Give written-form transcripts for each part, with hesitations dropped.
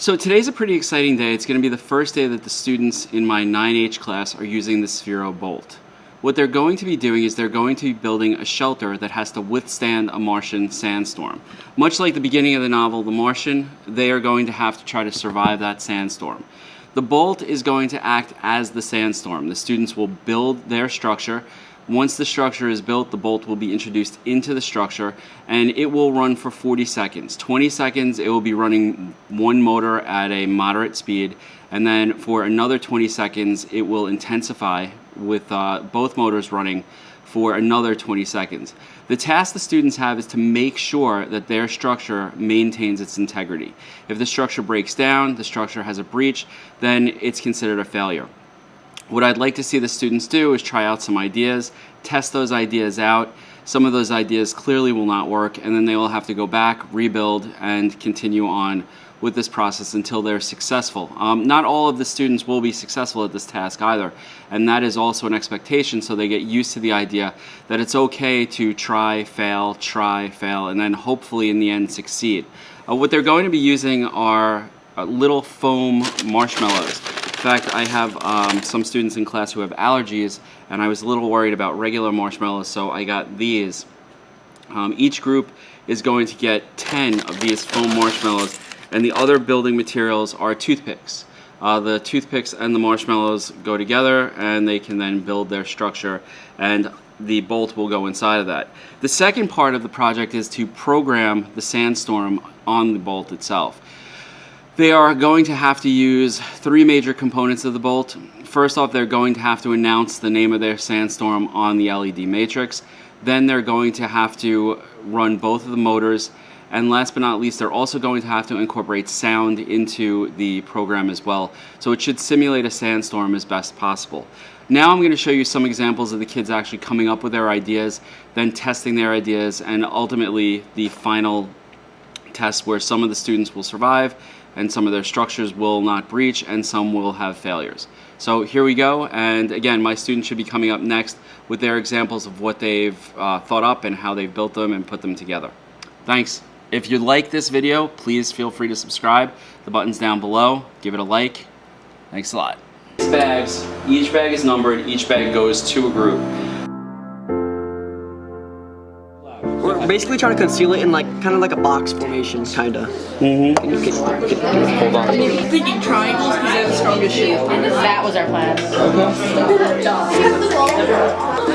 So today's a pretty exciting day. It's going to be the first day that the students in my 9H class are using the Sphero bolt. What they're going to be doing is they're going to be building a shelter that has to withstand a Martian sandstorm. Much like the beginning of the novel, The Martian, they are going to have to try to survive that sandstorm. The bolt is going to act as the sandstorm. The students will build their structure. Once the structure is built, the bolt will be introduced into the structure and it will run for 40 seconds. 20 seconds, it will be running one motor at a moderate speed, and then for another 20 seconds, it will intensify with both motors running for another 20 seconds. The task the students have is to make sure that their structure maintains its integrity. If the structure breaks down, the structure has a breach, then it's considered a failure. What I'd like to see the students do is try out some ideas, test those ideas out. Some of those ideas clearly will not work, and then they will have to go back, rebuild, and continue on with this process until they're successful. Not all of the students will be successful at this task either, and that is also an expectation, so they get used to the idea that it's okay to try, fail, and then hopefully in the end succeed. What they're going to be using are little foam marshmallows. In fact, I have some students in class who have allergies, and I was a little worried about regular marshmallows, so I got these. Each group is going to get 10 of these foam marshmallows, and the other building materials are toothpicks. The toothpicks and the marshmallows go together, and they can then build their structure, and the bolt will go inside of that. The second part of the project is to program the sandstorm on the bolt itself. They are going to have to use three major components of the bolt. First off, they're going to have to announce the name of their sandstorm on the LED matrix. Then they're going to have to run both of the motors. And last but not least, they're also going to have to incorporate sound into the program as well. So it should simulate a sandstorm as best possible. Now I'm going to show you some examples of the kids actually coming up with their ideas, then testing their ideas, and ultimately the final test where some of the students will survive and some of their structures will not breach and some will have failures. So here we go, and again, my students should be coming up next with their examples of what they've thought up and how they've built them and put them together. Thanks. If you like this video, please feel free to subscribe. The button's down below. Give it a like. Thanks a lot. Bags. Each bag is numbered. Each bag goes to a group. We're basically trying to conceal it in kind of like a box formation, kinda. Mm-hmm. Hold on. I'm thinking triangles because they're the strongest shape. That was our plan. Okay.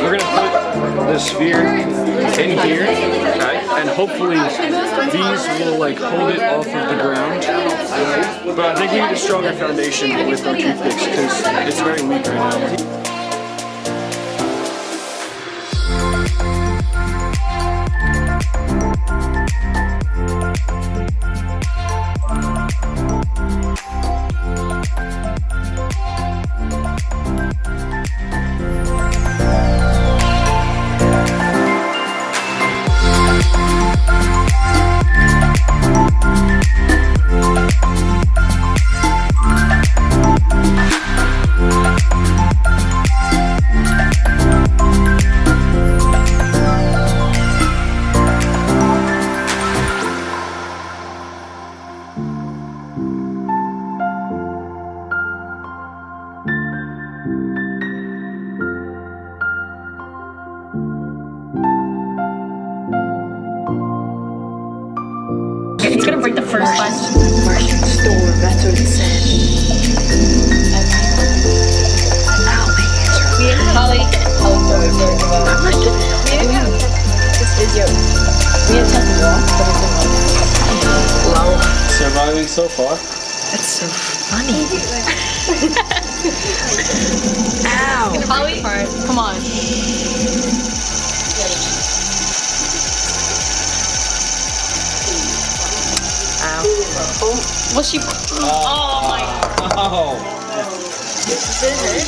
We're gonna put the sphere in here, and hopefully these will hold it off of the ground. But I think we need a stronger foundation with our toothpicks because it's very weak right now. It's gonna break the first one. Martian storm, that's what it said. Holly. This video. We have tested it off, but it's Surviving so far. That's so funny. Ow. Holly, come on. Was she? Oh my. Oh. Scissors.